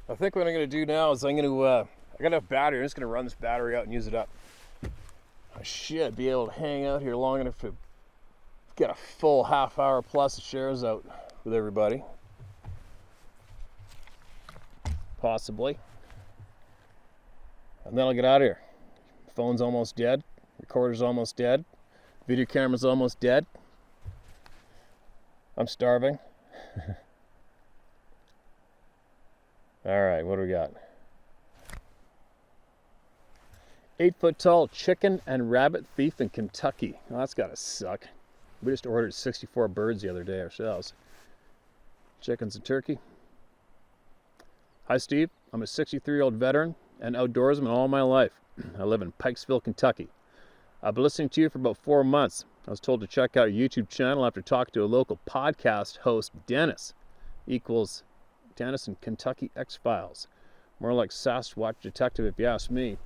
I think what I'm going to do now is I got enough battery. I'm just going to run this battery out and use it up. I should be able to hang out here long enough to get a full half hour plus of shares out with everybody. Possibly. And then I'll get out of here. Phone's almost dead. Recorder's almost dead. Video camera's almost dead. I'm starving. All right, what do we got? 8-foot tall chicken and rabbit thief in Kentucky. Well, that's gotta suck. We just ordered 64 birds the other day ourselves. Chickens and turkey. Hi, Steve. I'm a 63-year-old veteran and outdoorsman all my life. I live in Pikesville, Kentucky. I've been listening to you for about 4 months. I was told to check out your YouTube channel after talking to a local podcast host, Dennis. Equals Dennis and Kentucky X-Files. More like Sasquatch detective if you ask me.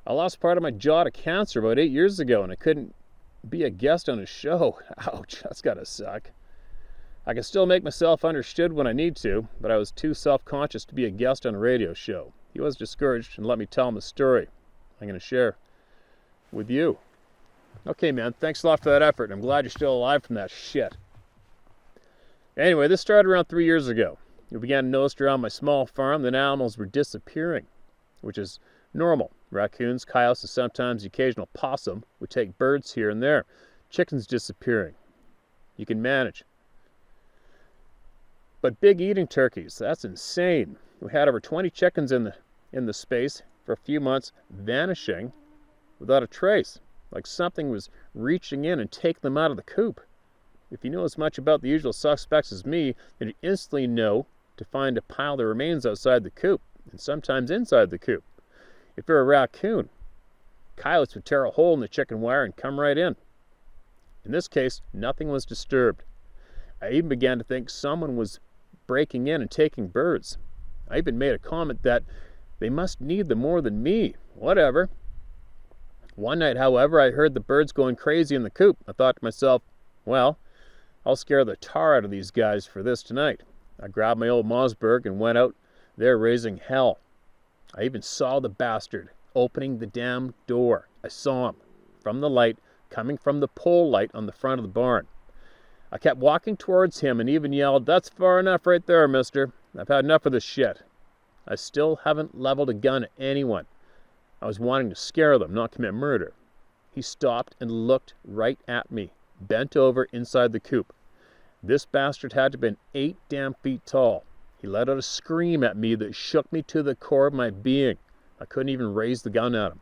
I lost part of my jaw to cancer about 8 years ago and I couldn't be a guest on his show. Ouch, that's gotta suck. I can still make myself understood when I need to, but I was too self-conscious to be a guest on a radio show. He was discouraged and let me tell him a story I'm going to share with you. Okay, man, thanks a lot for that effort. I'm glad you're still alive from that shit. Anyway, this started around 3 years ago. We began to notice around my small farm that animals were disappearing, which is normal. Raccoons, coyotes, and sometimes the occasional possum would take birds here and there. Chickens disappearing. You can manage. But big eating turkeys, that's insane. We had over 20 chickens in the space for a few months, vanishing without a trace, like something was reaching in and taking them out of the coop. If you know as much about the usual suspects as me, then you instantly know to find a pile that remains outside the coop, and sometimes inside the coop. If you're a raccoon, coyotes would tear a hole in the chicken wire and come right in. In this case, nothing was disturbed. I even began to think someone was breaking in and taking birds. I even made a comment that they must need them more than me. Whatever. One night, however, I heard the birds going crazy in the coop. I thought to myself, well, I'll scare the tar out of these guys for this tonight. I grabbed my old Mossberg and went out there raising hell. I even saw the bastard opening the damn door. I saw him from the light coming from the pole light on the front of the barn. I kept walking towards him and even yelled, "That's far enough right there, mister. I've had enough of this shit." I still haven't leveled a gun at anyone. I was wanting to scare them, not commit murder. He stopped and looked right at me, bent over inside the coop. This bastard had to have been 8 damn feet tall. He let out a scream at me that shook me to the core of my being. I couldn't even raise the gun at him.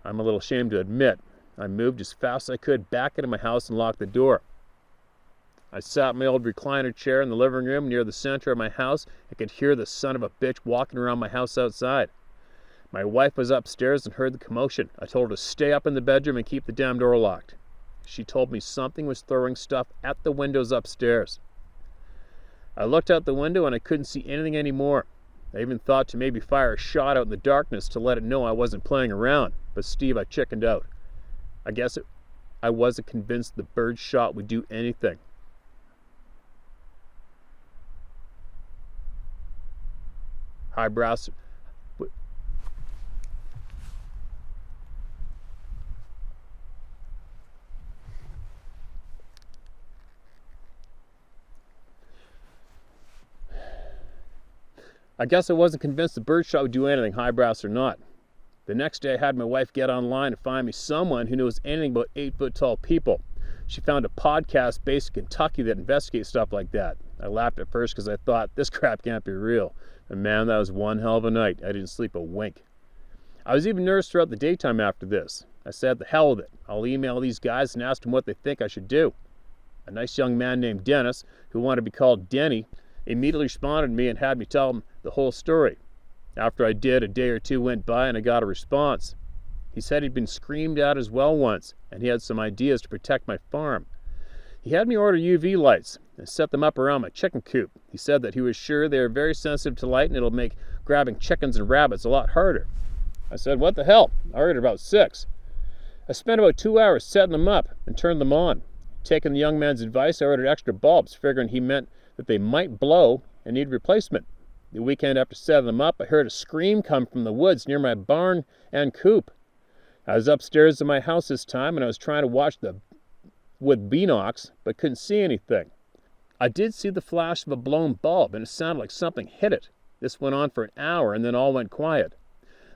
I'm a little ashamed to admit. I moved as fast as I could back into my house and locked the door. I sat in my old recliner chair in the living room near the center of my house and could hear the son of a bitch walking around my house outside. My wife was upstairs and heard the commotion. I told her to stay up in the bedroom and keep the damn door locked. She told me something was throwing stuff at the windows upstairs. I looked out the window and I couldn't see anything anymore. I even thought to maybe fire a shot out in the darkness to let it know I wasn't playing around. But Steve, I chickened out. I wasn't convinced the bird shot would do anything. Highbrows. I guess I wasn't convinced the bird shot would do anything, highbrows or not. The next day I had my wife get online and find me someone who knows anything about 8-foot tall people. She found a podcast based in Kentucky that investigates stuff like that. I laughed at first because I thought, this crap can't be real. And man, that was one hell of a night. I didn't sleep a wink. I was even nervous throughout the daytime after this. I said, the hell with it. I'll email these guys and ask them what they think I should do. A nice young man named Dennis, who wanted to be called Denny, immediately responded to me and had me tell him the whole story. After I did, a day or two went by and I got a response. He said he'd been screamed at as well once, and he had some ideas to protect my farm. He had me order UV lights and set them up around my chicken coop. He said that he was sure they are very sensitive to light and it'll make grabbing chickens and rabbits a lot harder. I said, what the hell? I ordered about 6. I spent about 2 hours setting them up and turned them on. Taking the young man's advice, I ordered extra bulbs, figuring he meant that they might blow and need replacement. The weekend after setting them up, I heard a scream come from the woods near my barn and coop. I was upstairs in my house this time, and I was trying to watch with binocs, but couldn't see anything. I did see the flash of a blown bulb, and it sounded like something hit it. This went on for an hour, and then all went quiet.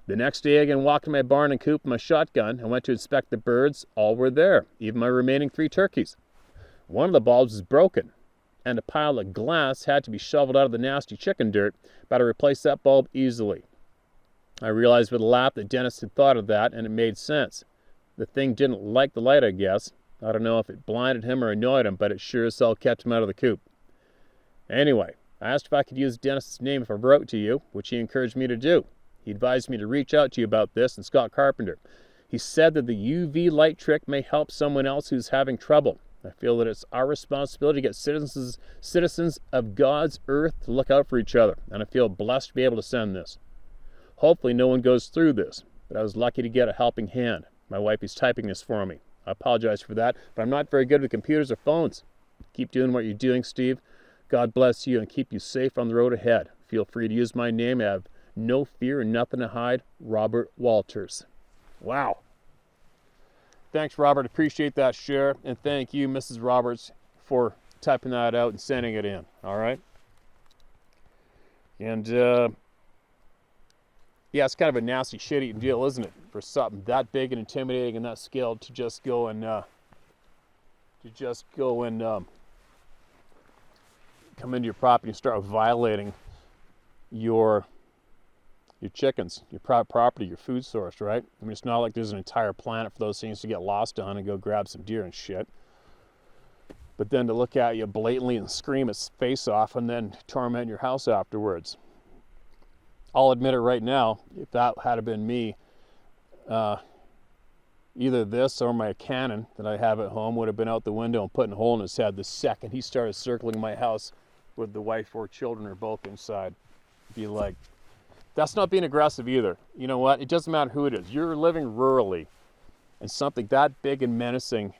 The next day, I again walked in my barn and coop with my shotgun. I went to inspect the birds. All were there, even my remaining 3 turkeys. One of the bulbs was broken, and a pile of glass had to be shoveled out of the nasty chicken dirt, but I replaced that bulb easily. I realized with a laugh that Dennis had thought of that, and it made sense. The thing didn't like the light, I guess. I don't know if it blinded him or annoyed him, but it sure as hell kept him out of the coop. Anyway, I asked if I could use Dennis's name if I wrote to you, which he encouraged me to do. He advised me to reach out to you about this and Scott Carpenter. He said that the UV light trick may help someone else who's having trouble. I feel that it's our responsibility to get citizens of God's earth to look out for each other, and I feel blessed to be able to send this. Hopefully no one goes through this, but I was lucky to get a helping hand. My wife is typing this for me. I apologize for that, but I'm not very good with computers or phones. Keep doing what you're doing, Steve. God bless you and keep you safe on the road ahead. Feel free to use my name. I have no fear and nothing to hide. Robert Walters. Wow. Thanks, Robert. Appreciate that share. And thank you, Mrs. Roberts, for typing that out and sending it in. All right? And, yeah, it's kind of a nasty, shit-eating deal, isn't it? For something that big and intimidating and that scaled to just go and, come into your property and start violating your chickens, your private property, your food source, right? I mean, it's not like there's an entire planet for those things to get lost on and go grab some deer and shit. But then to look at you blatantly and scream its face off and then torment your house afterwards. I'll admit it right now, if that had been me, either this or my cannon that I have at home would have been out the window and putting a hole in his head the second he started circling my house with the wife or children or both inside. Be like, that's not being aggressive either. You know what? It doesn't matter who it is. You're living rurally, and something that big and menacing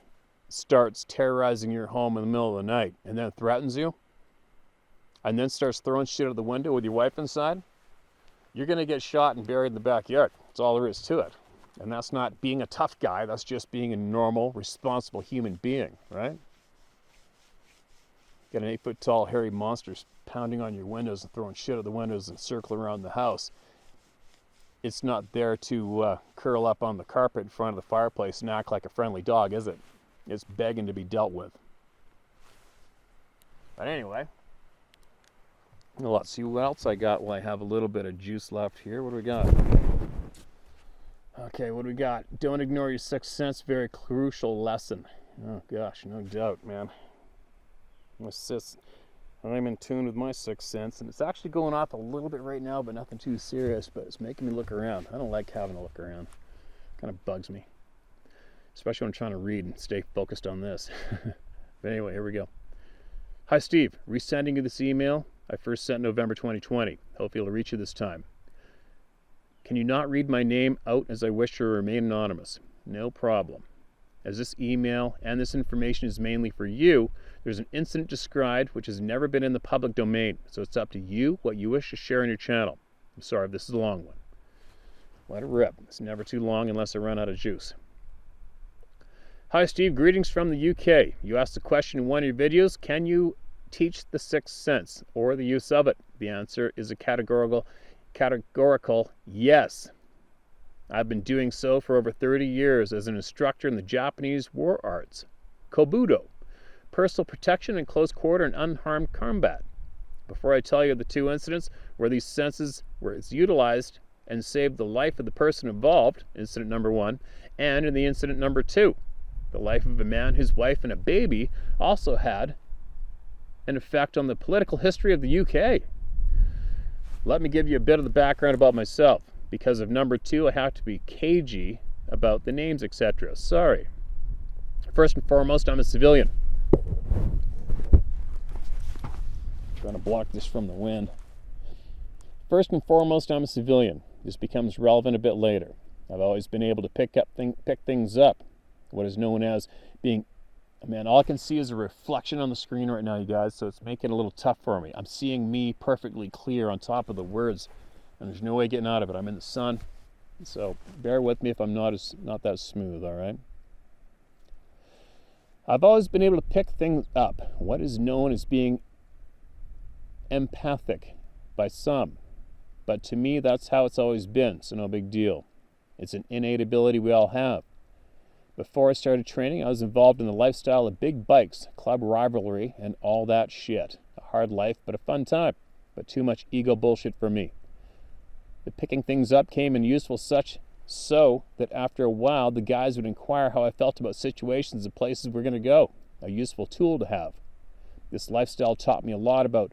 starts terrorizing your home in the middle of the night and then threatens you and then starts throwing shit out the window with your wife inside, you're going to get shot and buried in the backyard. That's all there is to it. And that's not being a tough guy. That's just being a normal, responsible human being, right? Got an 8-foot-tall hairy monster pounding on your windows and throwing shit at the windows and circling around the house. It's not there to curl up on the carpet in front of the fireplace and act like a friendly dog, is it? It's begging to be dealt with. But anyway, let's see what else I got while I have a little bit of juice left here. What do we got? Okay, what do we got? Don't ignore your sixth sense. Very crucial lesson. Oh gosh, no doubt, man. I'm in tune with my sixth sense, and it's actually going off a little bit right now, but nothing too serious, but it's making me look around. I don't like having to look around. It kind of bugs me, especially when I'm trying to read and stay focused on this. But anyway, here we go. Hi, Steve. Resending you this email I first sent November 2020. Hopefully it'll reach you this time. Can you not read my name out as I wish to remain anonymous? No problem. As this email and this information is mainly for you, there's an incident described which has never been in the public domain, so it's up to you what you wish to share on your channel. I'm sorry if this is a long one. Let it rip. It's never too long unless I run out of juice. Hi Steve, greetings from the UK. You asked the question in one of your videos, can you teach the sixth sense or the use of it? The answer is a categorical yes. I've been doing so for over 30 years as an instructor in the Japanese war arts, Kobudo, personal protection in close quarter and unharmed combat. Before I tell you the two incidents where these senses were utilized and saved the life of the person involved, incident number 1, and in the incident number 2, The life of a man, his wife, and a baby also had an effect on the political history of the UK. Let me give you a bit of the background about myself. Because of number 2, I have to be cagey about the names, etc. Sorry. First and foremost, I'm a civilian. Trying to block this from the wind. First and foremost, I'm a civilian. This becomes relevant a bit later. I've always been able to pick things up. What is known as being, man, all I can see is a reflection on the screen right now, you guys, so it's making it a little tough for me. I'm seeing me perfectly clear on top of the words, and there's no way getting out of it. I'm in the sun, so bear with me if I'm not that smooth, all right? I've always been able to pick things up. What is known as being empathic by some. But to me, that's how it's always been, so no big deal. It's an innate ability we all have. Before I started training, I was involved in the lifestyle of big bikes, club rivalry, and all that shit. A hard life, but a fun time. But too much ego bullshit for me. The picking things up came in useful such so that after a while, the guys would inquire how I felt about situations and places we're going to go. A useful tool to have. This lifestyle taught me a lot about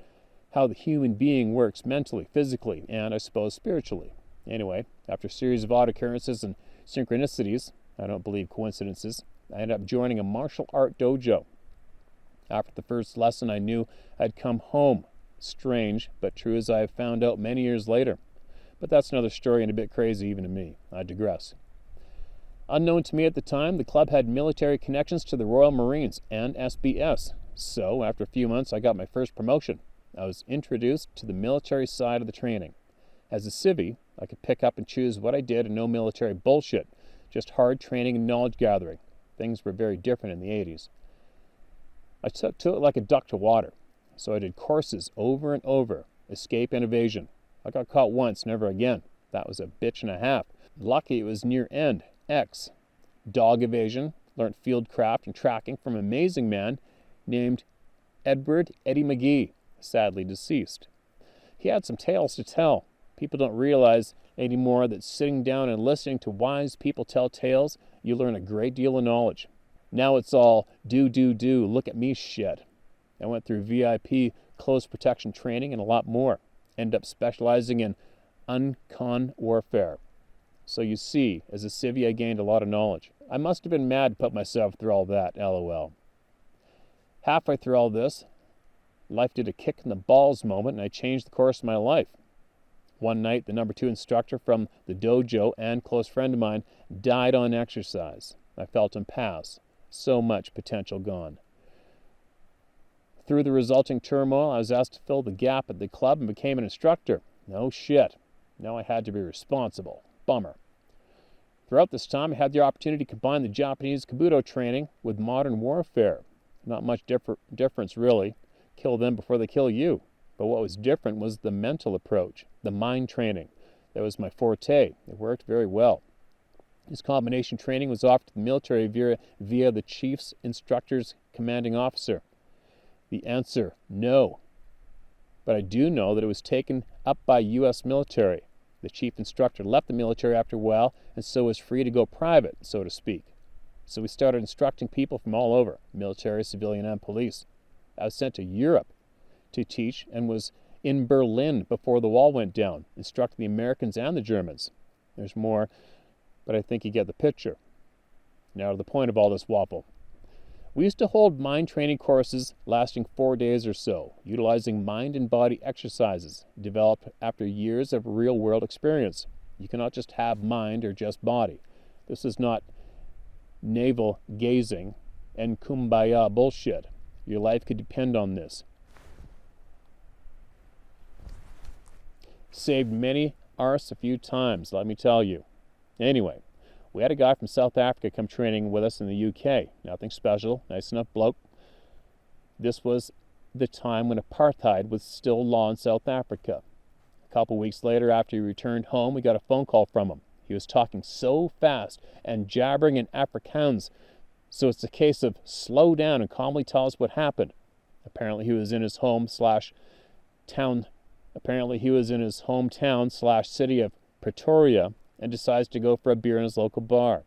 how the human being works mentally, physically, and I suppose spiritually. Anyway, after a series of odd occurrences and synchronicities, I don't believe coincidences, I ended up joining a martial art dojo. After the first lesson, I knew I'd come home. Strange, but true as I have found out many years later. But that's another story and a bit crazy even to me. I digress. Unknown to me at the time, the club had military connections to the Royal Marines and SBS. So, after a few months, I got my first promotion. I was introduced to the military side of the training. As a civvy, I could pick up and choose what I did and no military bullshit. Just hard training and knowledge gathering. Things were very different in the 80s. I took to it like a duck to water. So I did courses over and over. Escape and evasion. I got caught once, never again. That was a bitch and a half. Lucky it was near end. X. Dog evasion. Learned field craft and tracking from an amazing man named Edward Eddie McGee, sadly deceased. He had some tales to tell. People don't realize anymore that sitting down and listening to wise people tell tales, you learn a great deal of knowledge. Now it's all do, look at me shit. I went through VIP close protection training and a lot more. Ended up specializing in uncon warfare. So you see, as a civvy, I gained a lot of knowledge. I must have been mad to put myself through all that, LOL. Halfway through all this, life did a kick in the balls moment and I changed the course of my life. One night, the number 2 instructor from the dojo and close friend of mine died on exercise. I felt him pass. So much potential gone. Through the resulting turmoil, I was asked to fill the gap at the club and became an instructor. No shit. Now I had to be responsible. Bummer. Throughout this time, I had the opportunity to combine the Japanese Kabuto training with modern warfare. Not much difference, really. Kill them before they kill you. But what was different was the mental approach, the mind training. That was my forte. It worked very well. This combination training was offered to the military via the chief's instructor's commanding officer. The answer, no. But I do know that it was taken up by U.S. military. The chief instructor left the military after a while and so was free to go private, so to speak. So we started instructing people from all over, military, civilian, and police. I was sent to Europe to teach and was in Berlin before the wall went down, instructing the Americans and the Germans. There's more, but I think you get the picture. Now to the point of all this waffle. We used to hold mind training courses lasting 4 days or so, utilizing mind and body exercises developed after years of real-world experience. You cannot just have mind or just body. This is not navel gazing and kumbaya bullshit. Your life could depend on this. Saved many arse a few times, let me tell you. Anyway, we had a guy from South Africa come training with us in the UK. Nothing special, nice enough bloke. This was the time when apartheid was still law in South Africa. A couple weeks later, after he returned home, we got a phone call from him. He was talking so fast and jabbering in Afrikaans, so it's a case of slow down and calmly tell us what happened. Apparently he was in his hometown / city of Pretoria and decides to go for a beer in his local bar.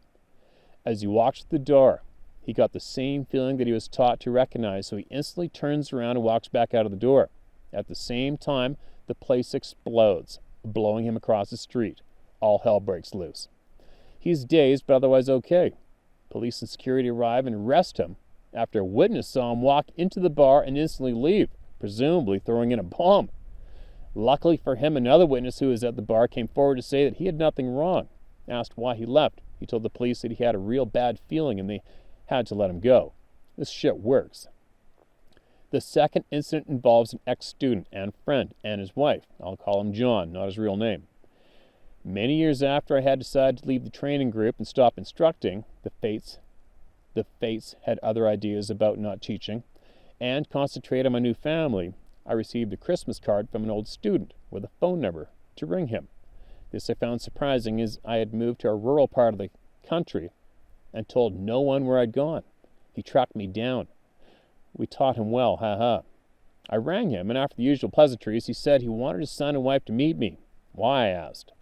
As he walks to the door, He got the same feeling that he was taught to recognize, so he instantly turns around and walks back out of the door. At the same time, the place explodes, blowing him across the street. All hell breaks loose. He's dazed, but otherwise okay. Police and security arrive and arrest him after a witness saw him walk into the bar and instantly leave, presumably throwing in a bomb. Luckily for him, another witness who was at the bar came forward to say that he had nothing wrong. Asked why he left, he told the police that he had a real bad feeling and they had to let him go. This shit works. The second incident involves an ex-student and friend and his wife. I'll call him John, not his real name. Many years after I had decided to leave the training group and stop instructing, the fates had other ideas about not teaching, and concentrate on my new family, I received a Christmas card from an old student with a phone number to ring him. This I found surprising, as I had moved to a rural part of the country and told no one where I'd gone. He tracked me down. We taught him well, ha. I rang him, and after the usual pleasantries, he said he wanted his son and wife to meet me. Why, I asked.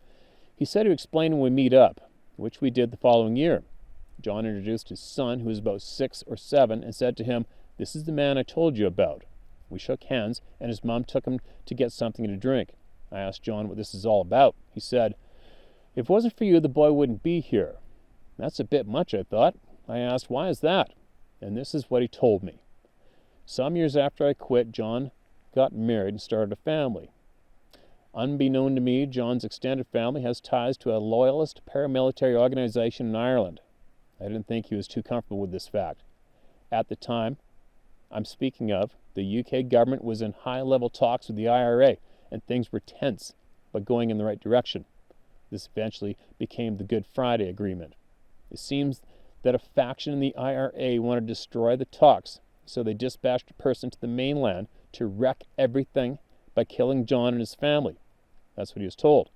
He said he would explain when we meet up, which we did the following year. John introduced his son, who was about 6 or 7, and said to him, "This is the man I told you about." We shook hands, and his mom took him to get something to drink. I asked John what this is all about. He said, "If it wasn't for you, the boy wouldn't be here." That's a bit much, I thought. I asked, "Why is that?" And this is what he told me. Some years after I quit, John got married and started a family. Unbeknown to me, John's extended family has ties to a loyalist paramilitary organization in Ireland. I didn't think he was too comfortable with this fact. At the time I'm speaking of, the UK government was in high-level talks with the IRA, and things were tense, but going in the right direction. This eventually became the Good Friday Agreement. It seems that a faction in the IRA wanted to destroy the talks, so they dispatched a person to the mainland to wreck everything by killing John and his family. That's what he was told.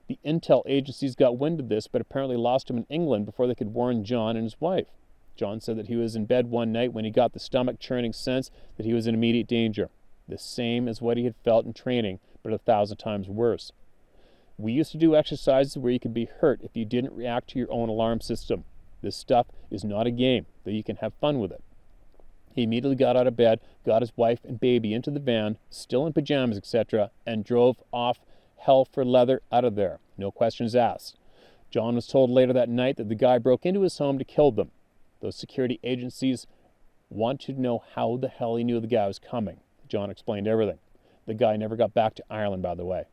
The intel agencies got wind of this, but apparently lost him in England before they could warn John and his wife. John said that he was in bed one night when he got the stomach-churning sense that he was in immediate danger, the same as what he had felt in training, but 1,000 times worse. We used to do exercises where you could be hurt if you didn't react to your own alarm system. This stuff is not a game, though you can have fun with it. He immediately got out of bed, got his wife and baby into the van, still in pajamas, etc., and drove off hell for leather out of there. No questions asked. John was told later that night that the guy broke into his home to kill them. Those security agencies wanted to know how the hell he knew the guy was coming. John explained everything. The guy never got back to Ireland, by the way.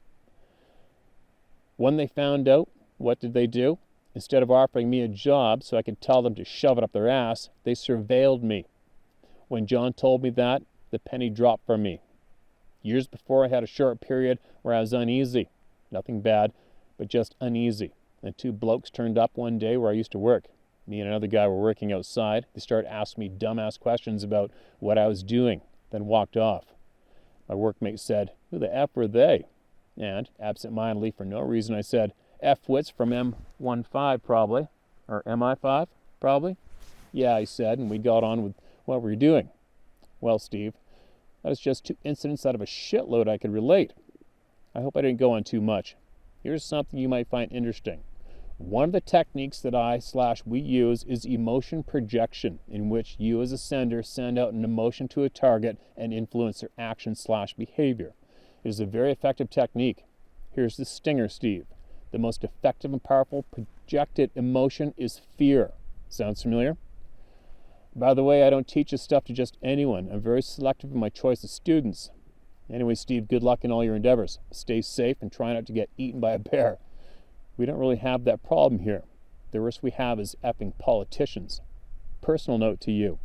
When they found out, what did they do? Instead of offering me a job so I could tell them to shove it up their ass, they surveilled me. When John told me that, the penny dropped for me. Years before, I had a short period where I was uneasy. Nothing bad, but just uneasy. And 2 blokes turned up one day where I used to work. Me and another guy were working outside. They started asking me dumbass questions about what I was doing, then walked off. My workmate said, "Who the F were they?" And, absent-mindedly, for no reason, I said, "F-wits from M15 probably, or MI5 probably." "Yeah," he said, and we got on with what we were doing. Well, Steve, that is just 2 incidents out of a shitload I could relate. I hope I didn't go on too much. Here's something you might find interesting. One of the techniques that we use is emotion projection, in which you as a sender send out an emotion to a target and influence their action/behavior. It is a very effective technique. Here's the stinger, Steve. The most effective and powerful projected emotion is fear. Sounds familiar? By the way, I don't teach this stuff to just anyone. I'm very selective in my choice of students. Anyway, Steve, good luck in all your endeavors. Stay safe and try not to get eaten by a bear. We don't really have that problem here. The worst we have is effing politicians. Personal note to you.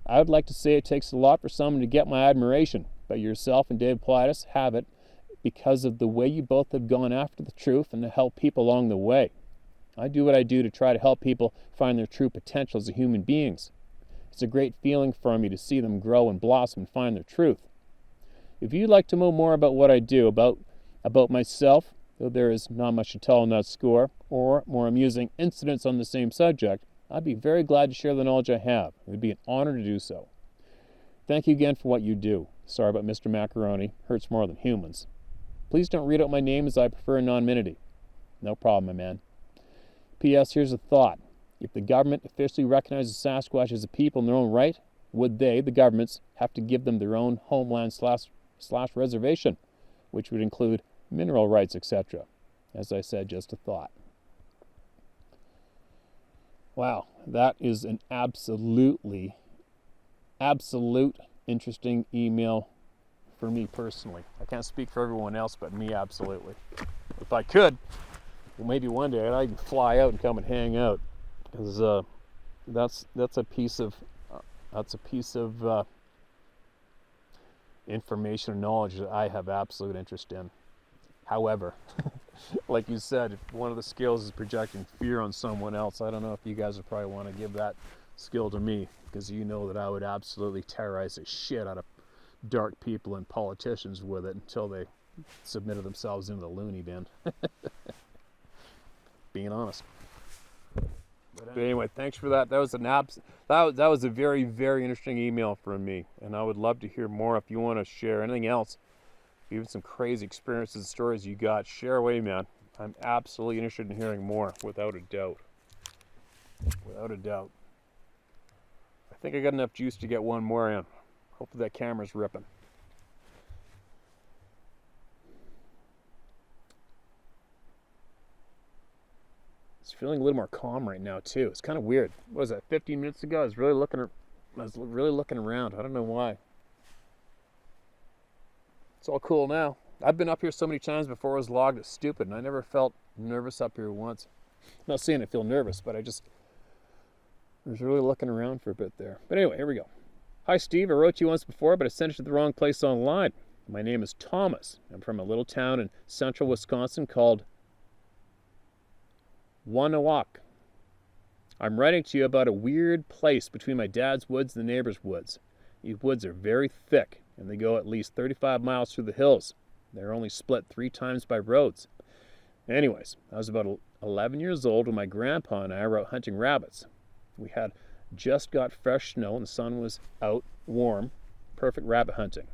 I would like to say it takes a lot for someone to get my admiration, but yourself and Dave Politis have it because of the way you both have gone after the truth and to help people along the way. I do what I do to try to help people find their true potential as human beings. It's a great feeling for me to see them grow and blossom and find their truth. If you'd like to know more about what I do, about myself, though there is not much to tell on that score, or more amusing incidents on the same subject, I'd be very glad to share the knowledge I have. It would be an honor to do so. Thank you again for what you do. Sorry about Mr. Macaroni. Hurts more than humans. Please don't read out my name, as I prefer anonymity. No problem, my man. P.S. Here's a thought. If the government officially recognizes Sasquatch as a people in their own right, would they, the governments, have to give them their own homeland slash reservation, which would include mineral rights, etc.? As I said, just a thought. Wow, that is an absolute interesting email for me personally. I can't speak for everyone else, but me, absolutely. If I could, well, maybe one day I'd fly out and come and hang out, because that's a piece of information and knowledge that I have absolute interest in. However, like you said, if one of the skills is projecting fear on someone else, I don't know if you guys would probably want to give that skill to me, because you know that I would absolutely terrorize the shit out of dark people and politicians with it until they submitted themselves into the loony bin. Being honest. But anyway, thanks for that. That was a very, very interesting email from me, and I would love to hear more. If you want to share anything else, even some crazy experiences and stories you got, share away, man. I'm absolutely interested in hearing more, without a doubt. Without a doubt. I think I got enough juice to get one more in. Hopefully that camera's ripping. It's feeling a little more calm right now too. It's kind of weird. What was that, 15 minutes ago? I was really looking around. I don't know why. It's all cool now. I've been up here so many times before I was logged. It's stupid, and I never felt nervous up here once. I'm not saying I feel nervous, but I was really looking around for a bit there. But anyway, here we go. Hi, Steve. I wrote you once before, but I sent it to the wrong place online. My name is Thomas. I'm from a little town in central Wisconsin called Wanawak. I'm writing to you about a weird place between my dad's woods and the neighbor's woods. These woods are very thick, and they go at least 35 miles through the hills. They're only split 3 times by roads. Anyways, I was about 11 years old when my grandpa and I were out hunting rabbits. We had just got fresh snow and the sun was out, warm, perfect rabbit hunting.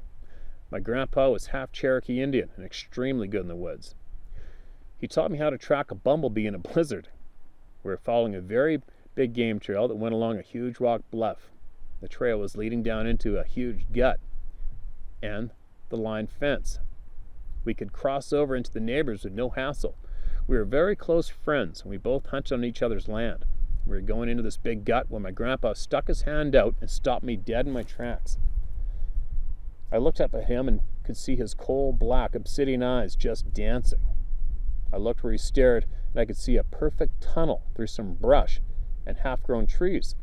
My grandpa was half Cherokee Indian and extremely good in the woods. He taught me how to track a bumblebee in a blizzard. We were following a very big game trail that went along a huge rock bluff. The trail was leading down into a huge gut and the line fence. We could cross over into the neighbors with no hassle. We were very close friends, and we both hunted on each other's land. We were going into this big gut when my grandpa stuck his hand out and stopped me dead in my tracks. I looked up at him and could see his coal-black obsidian eyes just dancing. I looked where he stared, and I could see a perfect tunnel through some brush and half-grown trees.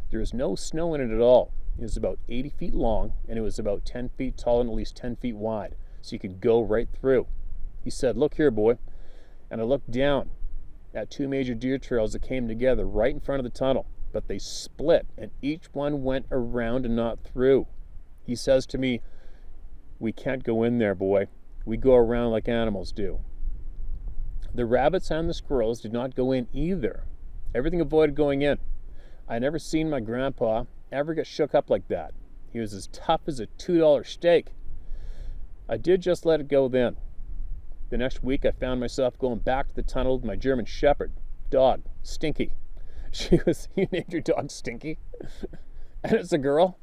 There was no snow in it at all. It was about 80 feet long, and it was about 10 feet tall and at least 10 feet wide, so you could go right through. He said, "Look here, boy." And I looked down at 2 major deer trails that came together right in front of the tunnel, but they split, and each one went around and not through. He says to me, "We can't go in there, boy. We go around like animals do." The rabbits and the squirrels did not go in either. Everything avoided going in. I never seen my grandpa ever get shook up like that. He was as tough as a $2 steak. I did just let it go then. The next week I found myself going back to the tunnel with my German Shepherd dog, Stinky. You named your dog Stinky? And it's a girl?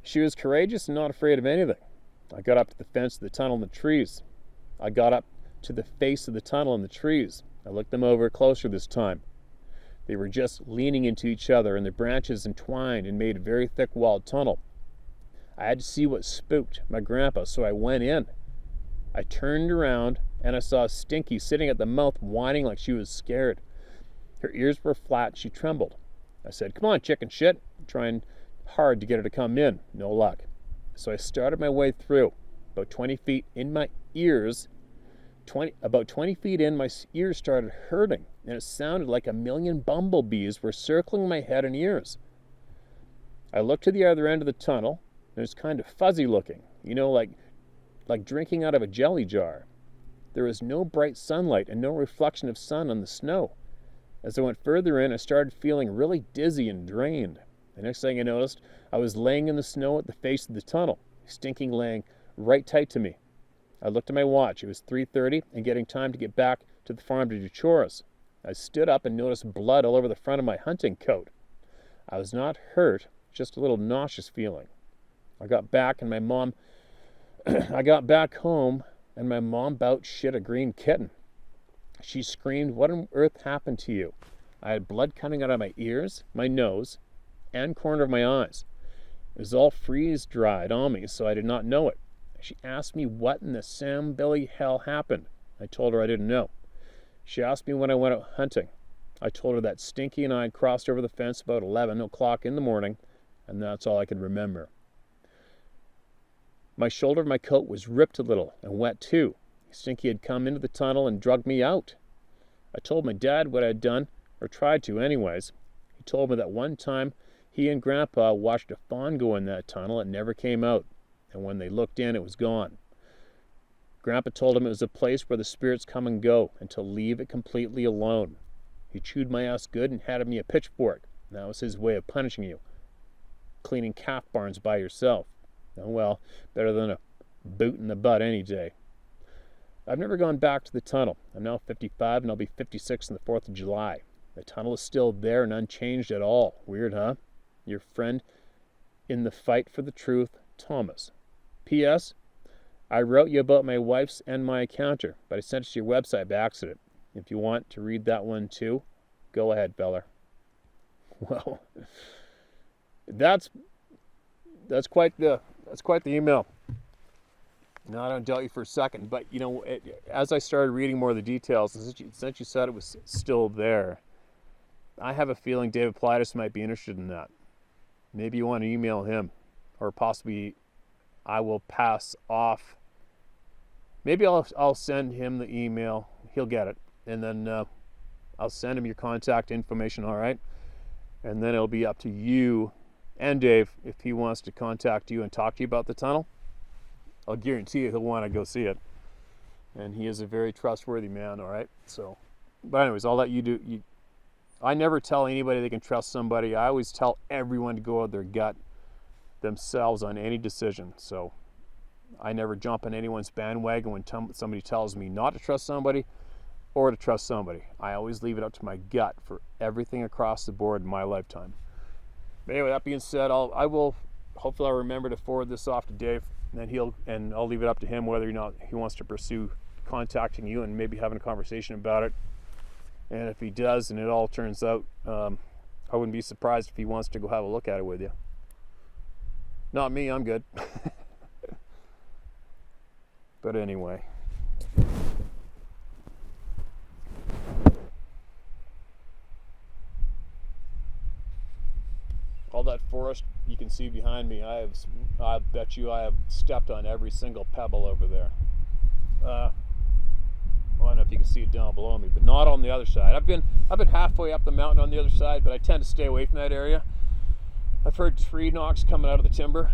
She was courageous and not afraid of anything. I got up to the fence of the tunnel and the trees. I got up to the face of the tunnel and the trees. I looked them over closer this time. They were just leaning into each other, and the branches entwined and made a very thick walled tunnel. I had to see what spooked my grandpa, so I went in. I turned around, and I saw Stinky sitting at the mouth whining like she was scared. Her ears were flat, she trembled. I said, "Come on, chicken shit," trying hard to get her to come in. No luck. So I started my way through. About 20 feet in, my ears started hurting, and it sounded like 1,000,000 bumblebees were circling my head and ears. I looked to the other end of the tunnel, and it was kind of fuzzy looking, like drinking out of a jelly jar. There was no bright sunlight and no reflection of sun on the snow. As I went further in, I started feeling really dizzy and drained. The next thing I noticed, I was laying in the snow at the face of the tunnel, Stinking laying right tight to me. I looked at my watch. It was 3:30 and getting time to get back to the farm to do chores. I stood up and noticed blood all over the front of my hunting coat. I was not hurt, just a little nauseous feeling. I got back home and my mom about shit a green kitten. She screamed, "What on earth happened to you?" I had blood coming out of my ears, my nose, and corner of my eyes. It was all freeze-dried on me, so I did not know it. She asked me what in the Sambilly hell happened. I told her I didn't know. She asked me when I went out hunting. I told her that Stinky and I had crossed over the fence about 11 o'clock in the morning, and that's all I could remember. My shoulder of my coat was ripped a little and wet too. Stinky had come into the tunnel and drugged me out. I told my dad what I had done, or tried to anyways. He told me that one time he and Grandpa watched a fawn go in that tunnel and never came out, and when they looked in, it was gone. Grandpa told him it was a place where the spirits come and go, and to leave it completely alone. He chewed my ass good and handed me a pitchfork. That was his way of punishing you. Cleaning calf barns by yourself. Oh well, better than a boot in the butt any day. I've never gone back to the tunnel. I'm now 55 and I'll be 56 on the 4th of July. The tunnel is still there and unchanged at all. Weird, huh? Your friend in the fight for the truth, Thomas. P.S. I wrote you about my wife's and my encounter, but I sent it to your website by accident. If you want to read that one too, go ahead, feller. Well, that's quite the email. No, I don't doubt you for a second, but you know, as I started reading more of the details, since you said it was still there, I have a feeling David Politis might be interested in that. Maybe you want to email him, or possibly I will pass off. Maybe I'll send him the email. He'll get it, and then I'll send him your contact information. All right, and then it'll be up to you and Dave if he wants to contact you and talk to you about the tunnel. I'll guarantee you he'll want to go see it, and he is a very trustworthy man. All right, so, but anyways, I'll let you do. I never tell anybody they can trust somebody. I always tell everyone to go with their gut themselves on any decision. So I never jump on anyone's bandwagon when somebody tells me not to trust somebody or to trust somebody. I always leave it up to my gut for everything across the board in my lifetime. But anyway, that being said, hopefully I'll remember to forward this off to Dave, and I'll leave it up to him whether or not he wants to pursue contacting you and maybe having a conversation about it. And if he does and it all turns out, I wouldn't be surprised if he wants to go have a look at it with you. Not me, I'm good. But anyway. All that forest you can see behind me, I bet you I have stepped on every single pebble over there. Well, I don't know if you can see it down below me, but not on the other side. I've been halfway up the mountain on the other side, but I tend to stay away from that area. I've heard tree knocks coming out of the timber.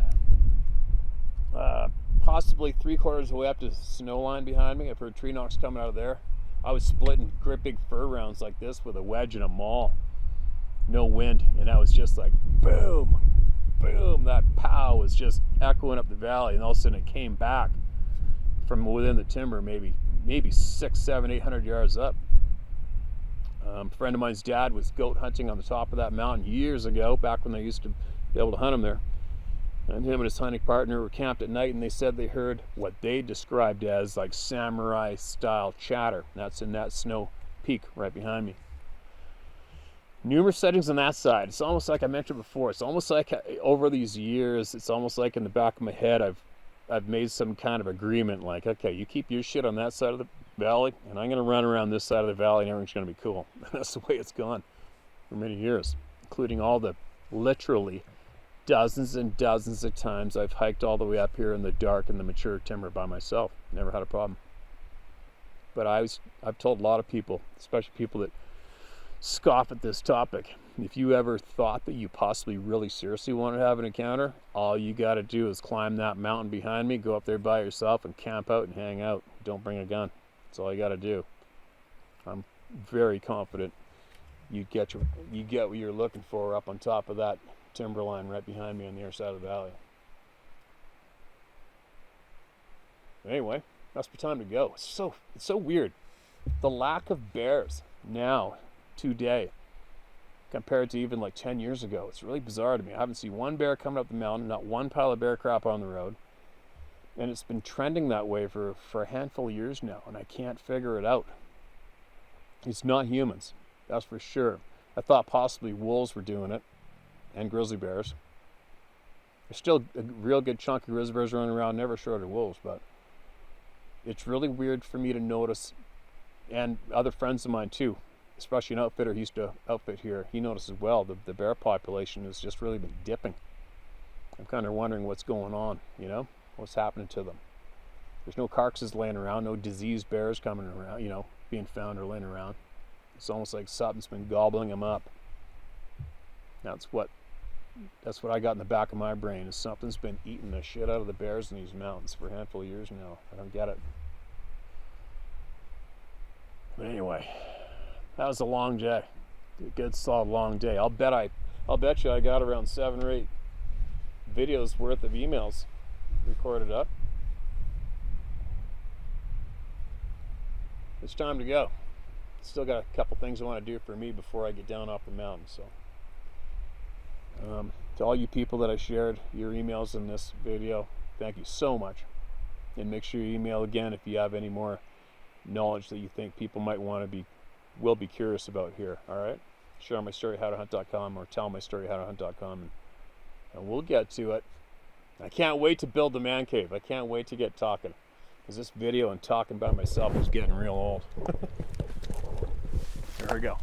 Possibly 3/4 of the way up to the snow line behind me. I've heard tree knocks coming out of there. I was splitting great big fir rounds like this with a wedge and a maul. No wind, and I was just like boom, boom. That pow was just echoing up the valley, and all of a sudden it came back from within the timber, maybe 600, 700, 800 yards up. A friend of mine's dad was goat hunting on the top of that mountain years ago, back when they used to be able to hunt them there. And him and his hunting partner were camped at night, and they said they heard what they described as like samurai style chatter. That's in that snow peak right behind me. Numerous sightings on that side. It's almost like I mentioned before. It's almost like over these years, it's almost like in the back of my head, I've made some kind of agreement. Like, okay, you keep your shit on that side of the valley, and I'm going to run around this side of the valley, and everything's going to be cool. That's the way it's gone for many years, including all the literally dozens and dozens of times I've hiked all the way up here in the dark in the mature timber by myself. Never had a problem. But I've told a lot of people, especially people that scoff at this topic, if you ever thought that you possibly really seriously want to have an encounter, all you got to do is climb that mountain behind me, go up there by yourself and camp out and hang out. Don't bring a gun. That's all you got to do. I'm very confident you get what you're looking for up on top of that timberline right behind me on the other side of the valley. Anyway, that's the time to go. It's so weird. The lack of bears. now, today, compared to even like 10 years ago. It's really bizarre to me. I haven't seen one bear coming up the mountain, not one pile of bear crap on the road. And it's been trending that way for a handful of years now, and I can't figure it out. It's not humans, that's for sure. I thought possibly wolves were doing it, and grizzly bears. There's still a real good chunk of grizzly bears running around, never short of wolves, but it's really weird for me to notice, and other friends of mine too, especially an outfitter who used to outfit here, he noticed as well, the bear population has just really been dipping. I'm kind of wondering what's going on, you know? What's happening to them? There's no carcasses laying around, no diseased bears coming around, you know, being found or laying around. It's almost like something's been gobbling them up. That's what I got in the back of my brain, is something's been eating the shit out of the bears in these mountains for a handful of years now. I don't get it. But anyway, that was a long day. A good solid long day. I'll bet you I got around 7 or 8 videos worth of emails recorded up. It's time to go. Still got a couple things I want to do for me before I get down off the mountain. So to all you people that I shared your emails in this video, thank you so much. And make sure you email again if you have any more knowledge that you think people might will be curious about here. All right, share my story howtohunt.com or tell my story howtohunt.com, and we'll get to it. I can't wait to build the man cave. I can't wait to get talking, because this video and talking by myself is getting real old. There we go.